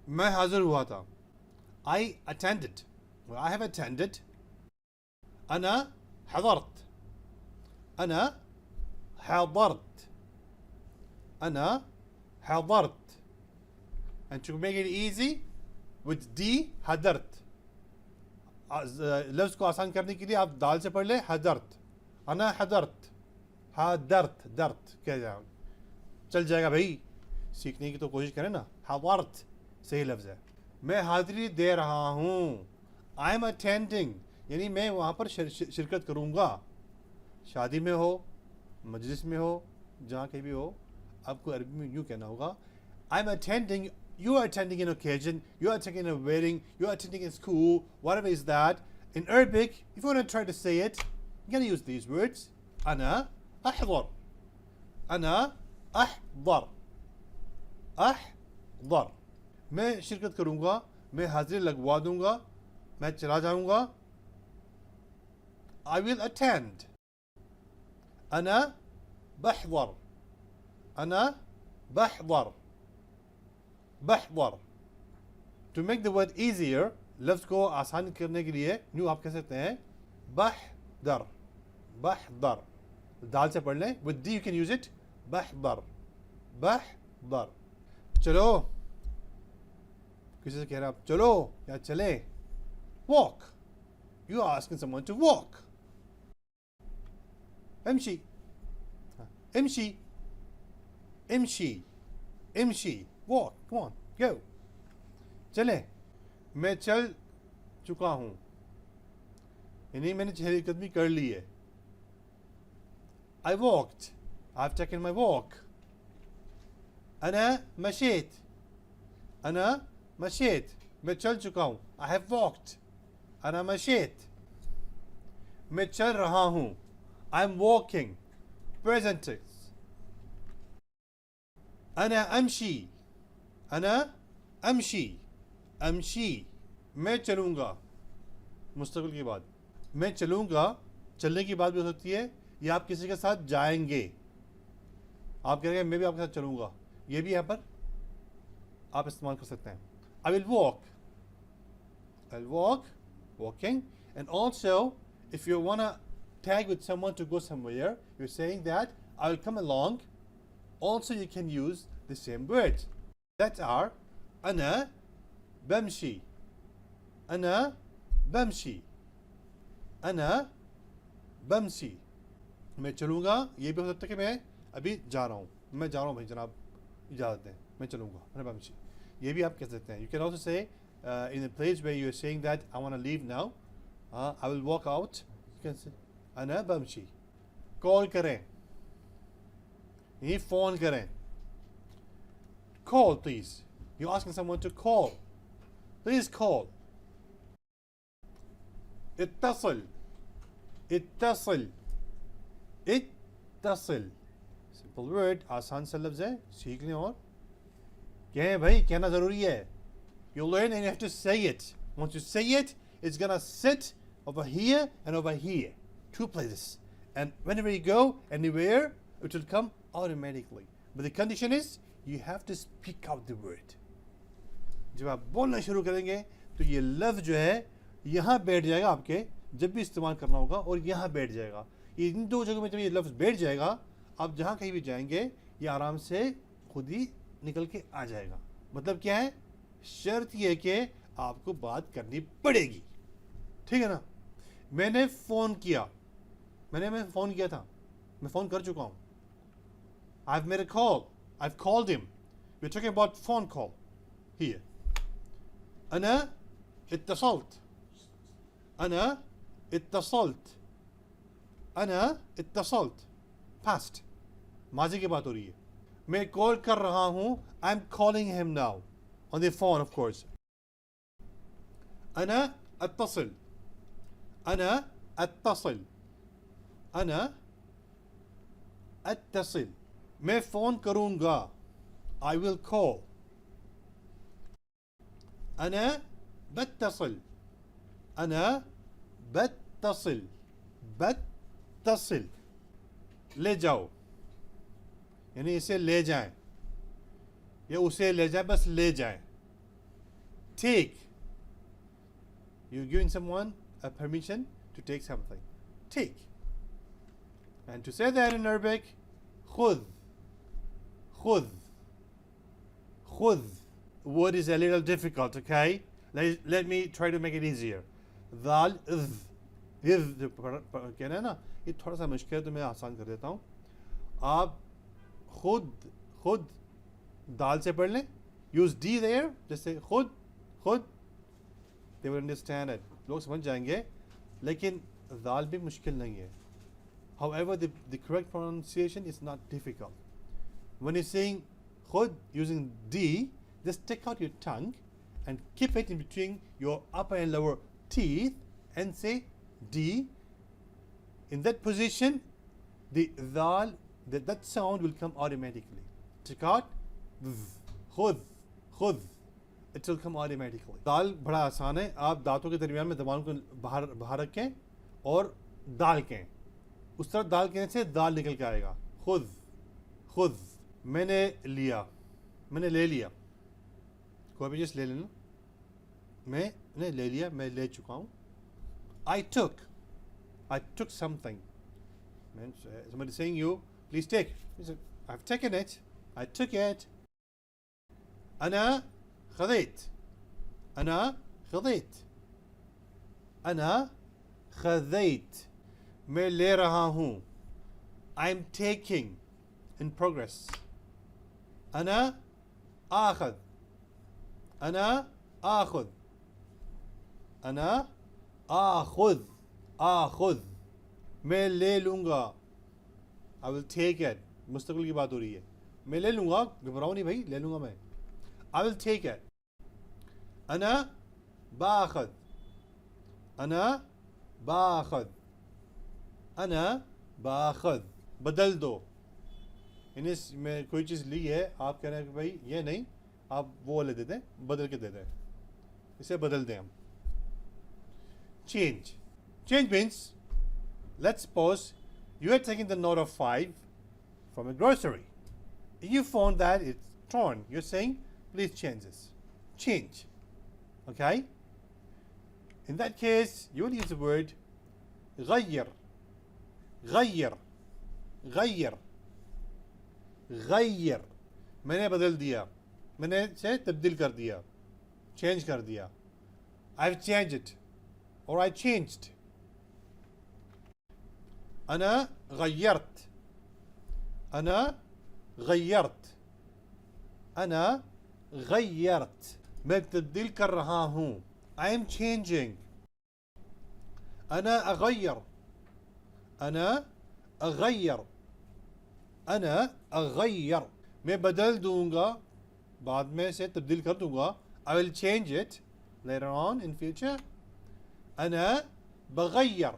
मैं हाजिर हुआ था. I attended. Well, I have attended. أنا حضرت. أنا حضرت. أنا حضرت. And to make it easy, with D, حضرت. लफ्ज़ को आसान करने के लिए आप दाल से पढ़ लें हदरत. अना हदरत. हदरत दर्द क्या जाए चल जाएगा भाई. सीखने की तो कोशिश करें ना. हदरत सही लफ्ज़ है. मैं हाज़िरी दे रहा हूँ. आई एम अटेंडिंग यानी मैं वहाँ पर शिरकत करूँगा. शादी में हो, मजलिस में हो, जहाँ कहीं भी हो, आपको अरबी में यूँ कहना होगा. I am attending. You are attending an occasion, you are attending a wedding, you are attending a school, whatever is that. In Arabic, if you want to try to say it, you're going to use these words. أنا أحضر. أنا أحضر. أحضر. मैं शिरकत करूँगा, मैं हाजिरी लगवा दूँगा, मैं चला जाऊँगा. I will attend. أنا بحضر. أنا بحضر. बहवर. To make the word easier, लफ्ज़ को आसान करने के लिए न्यू आप कह सकते हैं बहदर. बहदर दाल से पढ़ लें. With D you can use it. बहदर. बहदर. चलो. किसी से कह रहे आप चलो या चले. Walk. You are asking someone to walk. امشي. امشي. امشي. امشي. Walk, come on, go. चले. मैं चल चुका हूँ यानी मैंने चहलकदमी कर ली है. I walked. I've taken my walk. أنا مشيت. أنا مشيت. मैं चल चुका हूँ. I have walked. أنا مشيت. मैं चल रहा हूँ. I'm walking. Present tense. أنا أمشي. أنا أمشي. أمشي. मैं चलूँगा. मुस्तक़बिल की बात. मैं चलूँगा चलने की बात भी हो सकती है, या आप किसी के साथ जाएंगे. आप कह रहे हैं मैं भी आपके साथ चलूँगा, ये भी यहाँ पर आप इस्तेमाल कर सकते हैं. I will walk. I'll walk. Walking. And also, if you want to tag with someone to go somewhere, you're saying that I will come along. Also, you can use the same words. That are أنا بمشي. أنا بمشي. أنا बमशी. मैं चलूँगा ये भी हो सकता है कि मैं अभी जा रहा हूँ. मैं जा रहा हूँ भाई जनाब इजाज़त दें, मैं चलूँगा. अना बमशी ये भी आप कह सकते हैं. You can also say in a place where you are saying that I want to leave now, I will walk out. You can say अना बमशी. कॉल करें, ये फ़ोन करें. Call please. You're asking someone to call. Please call. اتصل. اتصل. اتصل. Simple word. आसान सा लफ्ज़ है, सीख लें. और कहें भाई, कहना ज़रूरी है. You learn and you have to say it. Once you say it, it's gonna sit over here and over here. Two places. And whenever you go anywhere, it will come automatically. But the condition is, you have to speak out the word. जब आप बोलना शुरू करेंगे तो ये लफ्ज़ जो है यहाँ बैठ जाएगा आपके, जब भी इस्तेमाल करना होगा, और यहाँ बैठ जाएगा. ये इन दो जगहों में जब ये लफ्ज़ बैठ जाएगा, आप जहाँ कहीं भी जाएंगे ये आराम से खुद ही निकल के आ जाएगा. मतलब क्या है, शर्त ये है कि आपको बात करनी पड़ेगी. ठीक है ना. मैंने फ़ोन किया. मैं फ़ोन किया था. मैं फ़ोन कर चुका हूँ. I've made a call. I've called him. We're talking about phone call here. أنا اتصلت. أنا اتصلت. أنا اتصلت. Past. माजी की बात हो रही है. मैं कॉल कर रहा हूँ. I'm calling him now. On the phone, of course. أنا أتصل. أنا أتصل. أنا أتصل. मैं फ़ोन करूँगा. I will call. أنا بتصل. أنا بتصل. بتصل. ले जाओ यानी इसे ले जाएं, या उसे ले जाएं, बस ले जाएं. take. You're giving someone a permission to take something. Take. And to say that in Arabic, خذ. خذ. خذ. Word is a little difficult, okay? Let me try to make it easier. Dal, कहना है ना, ये थोड़ा सा मुश्किल है तो मैं आसान कर देता हूँ. आप खुद दाल से पढ़ लें. Use D there. जैसे खुद. They will understand it. लोग समझ जाएंगे. लेकिन दाल भी मुश्किल नहीं है. However, the correct pronunciation is not difficult. When you're saying khud using D, just stick out your tongue and keep it in between your upper and lower teeth and say D. In that position, the dal, that sound will come automatically. Stick out, khud. It will come automatically. दाल बड़ा आसान है. आप दांतों के दरमियान में जबान को बाहर रखें और दाल कहें. उस तरह दाल कहने से दाल निकल के आएगा. खुद. मैंने ले लिया. कोई भी चीज़ ले लेना. मैंने ले लिया. मैं ले चुका हूँ. I took something. Somebody saying you, please take. I've taken it. I took it. أنا خذيت. मैं ले रहा हूँ. I'm taking. In progress. أنا آخذ. मैं ले लूँगा. I will take it. मुस्तक़बिल की बात हो रही है. मैं ले लूँगा. घबराओ नहीं भाई. ले लूँगा मैं. I will take it. أنا باخذ. बदल दो. में कोई चीज़ ली है. आप कह रहे हैं कि भाई ये नहीं, आप वो ले देते हैं, बदल के देते हैं. इसे बदल दें हम. Change means, let's suppose you are taking the note of 5 from a grocery. You found that it's torn. You're saying, please change this. Change. Okay? In that case, you will use the word غير. मैंने बदल दिया. मैंने से तब्दील कर दिया. Change कर दिया. I've changed it. Or I changed. أنا غيرت. मैं तब्दील कर रहा हूँ. I am changing. أنا أغير. मैं बदल दूंगा. बाद में से तब्दील कर दूंगा. I will change it later on in future. أنا بغير.